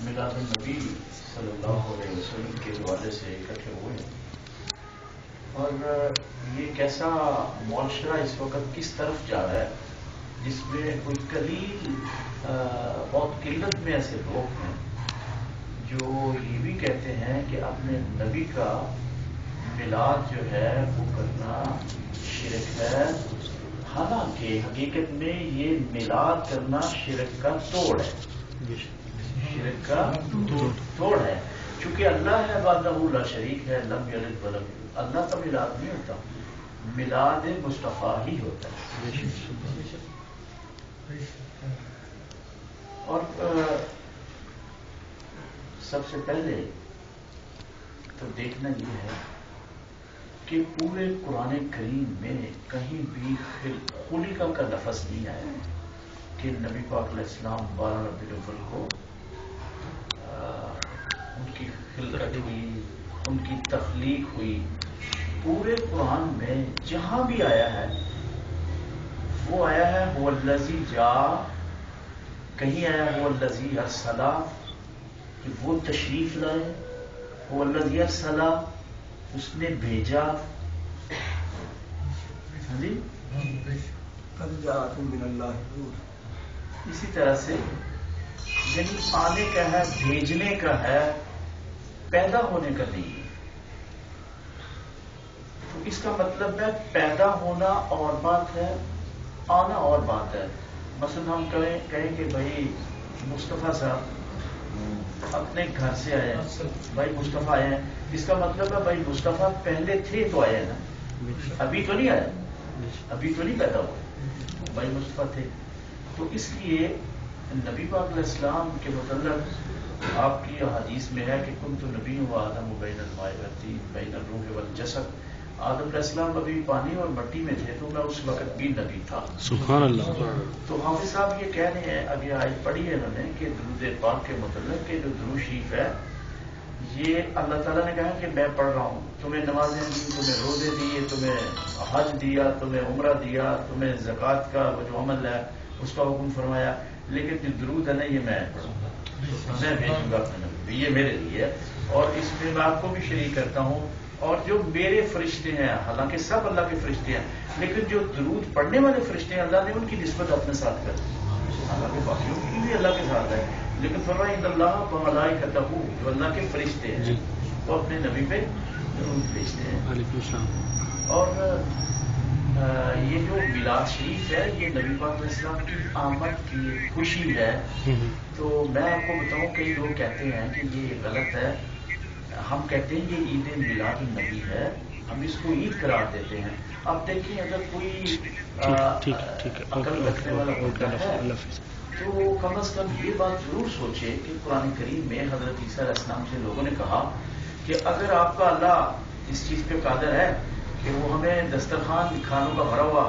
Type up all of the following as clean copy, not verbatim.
میلاد النبی صلی اللہ علیہ وسلم کے حوالے سے اکٹھے ہوئے ہیں، اور یہ کیسا معاشرہ اس وقت کس طرف جا رہا ہے جس میں کوئی قلیل بہت قلت میں ایسے لوگ ہیں جو یہ بھی کہتے ہیں کہ اپنے نبی کا میلاد جو ہے وہ کرنا شرک ہے، حالانکہ حقیقت میں یہ میلاد کرنا شرک کا توڑ ہے، شرک کا توڑ ہے، چونکہ اللہ ہے وحدہ لا شریک ہے، لم یلد ولم یولد، اللہ کا میلاد نہیں ہوتا، میلاد مصطفیٰ ہی ہوتا ہے۔ اور سب سے پہلے تو دیکھنا یہ ہے کہ پورے قرآن کریم میں کہیں بھی خلقہ کا لفظ نہیں آیا کہ نبی پاک علیہ السلام 12 ربیع الاول کو ان کی خلقت ہوئی، ان کی تخلیق ہوئی۔ پورے قرآن میں جہاں بھی آیا ہے وہ آیا ہے هو الذی جاء، کہیں آیا هو الذی ارسل کہ وہ تشریف لائے، هو الذی ارسل اس نے بھیجا، ہاں جی قد جاءکم من اللہ نور، اسی طرح سے یعنی آنے کا ہے، بھیجنے کا ہے، پیدا ہونے کا نہیں ہے۔ تو اس کا مطلب ہے پیدا ہونا اور بات ہے، آنا اور بات ہے۔ مثلا ہم کہیں کہ بھائی مصطفیٰ صاحب اپنے گھر سے آئے ہیں، بھائی مصطفیٰ آئے ہیں، اس کا مطلب ہے بھائی مصطفیٰ پہلے تھے تو آئے نا، ابھی تو نہیں آئے، ابھی تو نہیں پیدا ہوئے، بھائی مصطفیٰ تھے۔ تو اس لیے نبی پاک علیہ السلام کے متعلق آپ کی حدیث میں ہے کہ کنت نبی و آدم بین الماء والطین بین الروح والجسد، آدم علیہ السلام ابھی پانی اور مٹی میں تھے تو میں اس وقت بھی نبی تھا۔ سبحان اللہ۔ تو حافظ صاحب یہ کہہ رہے ہیں، ابھی آیت پڑھی ہے انہوں نے کہ درود پاک کے متعلق کہ جو درود شریف ہے یہ اللہ تعالیٰ نے کہا کہ میں پڑھ رہا ہوں، تمہیں نمازیں دی، تمہیں روزے دیے، تمہیں حج دیا، تمہیں عمرہ دیا، تمہیں زکوٰۃ کا وہ جو عمل ہے اس کا حکم فرمایا، لیکن جو درود ہے نا یہ میں پڑھوں گا، میں بھیجوں گا اپنے نبی، یہ میرے لیے، اور اس میں میں آپ کو بھی شریک کرتا ہوں، اور جو میرے فرشتے ہیں، حالانکہ سب اللہ کے فرشتے ہیں، لیکن جو درود پڑھنے والے فرشتے ہیں اللہ نے ان کی نسبت اپنے ساتھ کر دی، حالانکہ باقیوں کی بھی اللہ کے ساتھ ہے، لیکن فرمایا ان اللہ و ملائکتہ، جو اللہ کے فرشتے ہیں وہ اپنے نبی پہ درود بھیجتے ہیں۔ وعلیکم السلام۔ اور یہ جو میلاد شریف ہے یہ نبی پاک علیہ السلام کی آمد کی خوشی ہے۔ تو میں آپ کو بتاؤں کئی لوگ کہتے ہیں کہ یہ غلط ہے، ہم کہتے ہیں یہ عید میلاد النبی ہے، ہم اس کو عید قرار دیتے ہیں۔ اب دیکھیں اگر کوئی عقل رکھنے والا ہوتا ہے تو کم از کم یہ بات ضرور سوچے کہ قرآن کریم میں حضرت عیسیٰ علیہ السلام سے لوگوں نے کہا کہ اگر آپ کا اللہ اس چیز پہ قادر ہے کہ وہ ہمیں دسترخوان کھانوں کا بھرا ہوا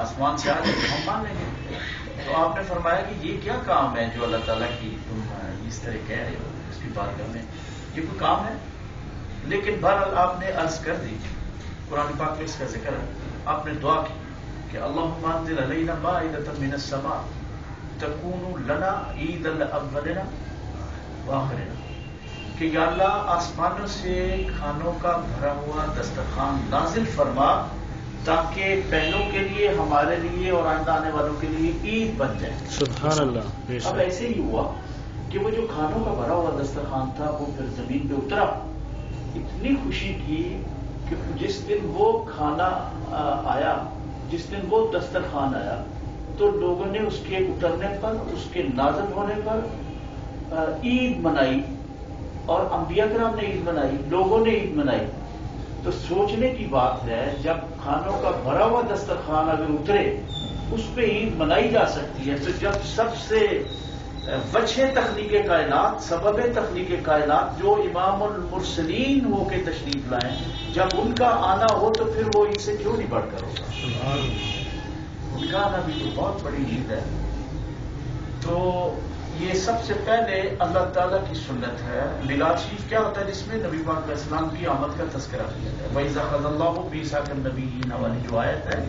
آسمان سے آ جائے تو ہم مان لیں گے، تو آپ نے فرمایا کہ یہ کیا کام ہے جو اللہ تعالیٰ کی تم اس طرح کہہ رہے ہو، اس کی بارگاہ میں یہ کوئی کام ہے؟ لیکن بہرحال آپ نے عرض کر دی، قرآن پاک میں اس کا ذکر ہے، آپ نے دعا کی کہ اللہم انزل علینا مائدۃ من السماء تکون لنا عید الاولنا وآخرنا، کہ یا اللہ آسمانوں سے کھانوں کا بھرا ہوا دسترخوان نازل فرما تاکہ پہلوں کے لیے، ہمارے لیے اور آئندہ آنے والوں کے لیے عید بن جائے۔ سبحان اللہ۔ اب ایسے ہی ہوا کہ وہ جو کھانوں کا بھرا ہوا دسترخوان تھا وہ پھر زمین پہ اترا، اتنی خوشی کی کہ جس دن وہ کھانا آیا، جس دن وہ دسترخوان آیا تو لوگوں نے اس کے اترنے پر، اس کے نازل ہونے پر عید منائی، اور انبیاء کرام نے عید منائی، لوگوں نے عید منائی۔ تو سوچنے کی بات ہے جب کھانوں کا بھرا ہوا دسترخوان اگر اترے اس پہ عید منائی جا سکتی ہے، تو جب سب سے وجہ تخلیق کائنات، سبب تخلیق کائنات جو امام المرسلین ہو کے تشریف لائیں، جب ان کا آنا ہو تو پھر وہ عید سے کیوں نہیں بڑھ کر ہوگا؟ ان کا آنا بھی تو بہت بڑی عید ہے۔ تو یہ سب سے پہلے اللہ تعالیٰ کی سنت ہے۔ میلاد شریف کیا ہوتا ہے؟ جس میں نبی پاک علیہ السلام کی آمد کا تذکرہ کیا جائے۔ وَإِذَا أَخَذَ اللَّهُ مِيثَاقَ النَّبِيِّينَ والی جو آیت ہے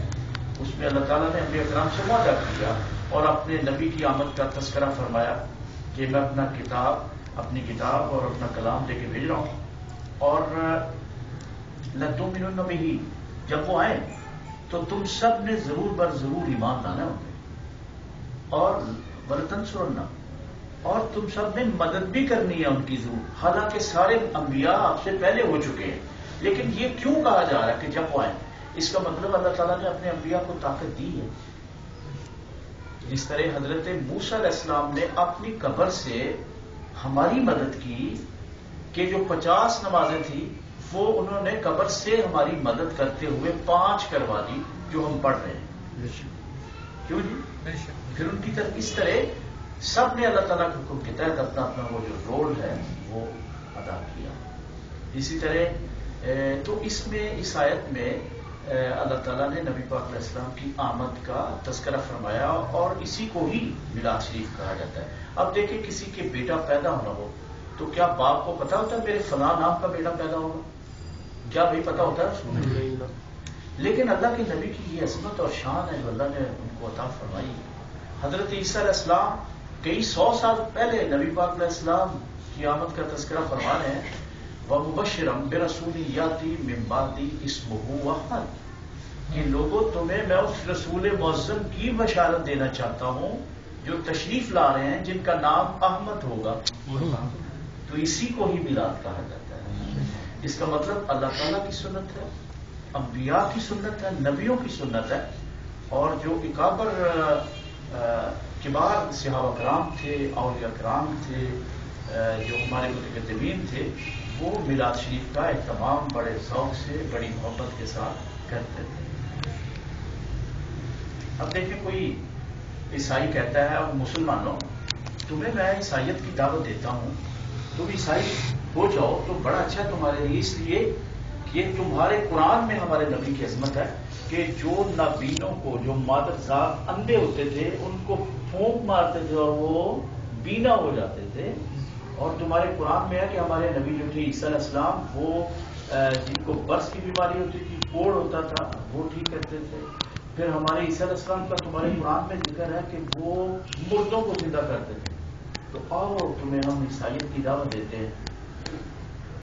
اس میں اللہ تعالیٰ نے انبیاء کرام سے وعدہ کیا اور اپنے نبی کی آمد کا تذکرہ فرمایا کہ میں اپنی کتاب اور اپنا کلام لے کے بھیج رہا ہوں، اور لَتُؤْمِنُنَّ بِهِ، جب وہ آئیں تو تم سب نے ضرور بر ضرور ایمان لانا ان پہ، اور وَلَتَنْصُرُنَّ، اور تم سب نے مدد بھی کرنی ہے ان کی ضرور، حالانکہ سارے انبیاء آپ سے پہلے ہو چکے ہیں، لیکن یہ کیوں کہا جا رہا ہے کہ جب وہ آئیں؟ اس کا مطلب اللہ تعالیٰ نے اپنے انبیاء کو طاقت دی ہے، جس طرح حضرت موسیٰ علیہ السلام نے اپنی قبر سے ہماری مدد کی کہ جو 50 نمازیں تھیں وہ انہوں نے قبر سے ہماری مدد کرتے ہوئے 5 کروا دی جو ہم پڑھ رہے ہیں. کیوں جی؟ پھر ان کی طرف اس طرح سب نے اللہ تعالیٰ کے حکم کے تحت اپنا اپنا وہ جو رول ہے وہ ادا کیا. اسی طرح تو اس میں اس آیت میں اللہ تعالیٰ نے نبی پاک علیہ السلام کی آمد کا تذکرہ فرمایا، اور اسی کو ہی میلاد شریف کہا جاتا ہے. اب دیکھیں کسی کے بیٹا پیدا ہونا ہو تو کیا باپ کو پتا ہوتا ہے میرے فلاں نام کا بیٹا پیدا ہوگا؟ کیا بھائی پتا ہوتا ہے؟ لیکن اللہ کے نبی کی یہ عظمت اور شان ہے جو اللہ نے ان کو عطا فرمائی. حضرت عیسیٰ علیہ السلام کئی 100 سال پہلے نبی پاک علیہ السلام کی آمد کا تذکرہ فرما رہے ہیں، وَمُبَشِّرًا بِرَسُولٍ يَأْتِي مِن بَعْدِي اسْمُهُ أَحْمَدُ، کہ لوگوں تمہیں میں اس رسول معظم کی بشارت دینا چاہتا ہوں جو تشریف لا رہے ہیں، جن کا نام احمد ہوگا. تو اسی کو ہی میلاد کہا جاتا ہے. اس کا مطلب اللہ تعالیٰ کی سنت ہے، انبیاء کی سنت ہے، نبیوں کی سنت ہے، اور جو اکابر کبار صحابہ کرام تھے، اولیاء کرام تھے، جو ہمارے متقدمین تھے، وہ میلاد شریف کا اہتمام بڑے ذوق سے بڑی محبت کے ساتھ کرتے تھے. اب دیکھیں کوئی عیسائی کہتا ہے اب مسلمانوں تمہیں میں عیسائیت کی دعوت دیتا ہوں، تم عیسائی ہو جاؤ تو بڑا اچھا تمہارے لیے، اس لیے کہ تمہارے قرآن میں ہمارے نبی کی عظمت ہے کہ جو نابینوں کو، جو مادرزاد اندھے ہوتے تھے ان کو پھونک مارتے تھے اور وہ بینا ہو جاتے تھے، اور تمہارے قرآن میں ہے کہ ہمارے نبی جو تھے عیسیٰ علیہ السلام وہ جن کو برس کی بیماری ہوتی تھی، کوڑ ہوتا تھا، وہ ٹھیک کرتے تھے. پھر ہمارے عیسیٰ علیہ السلام کا تمہارے قرآن میں ذکر ہے کہ وہ مردوں کو زندہ کرتے تھے. تو آؤ تمہیں ہم عیسائیت کی دعوت دیتے ہیں.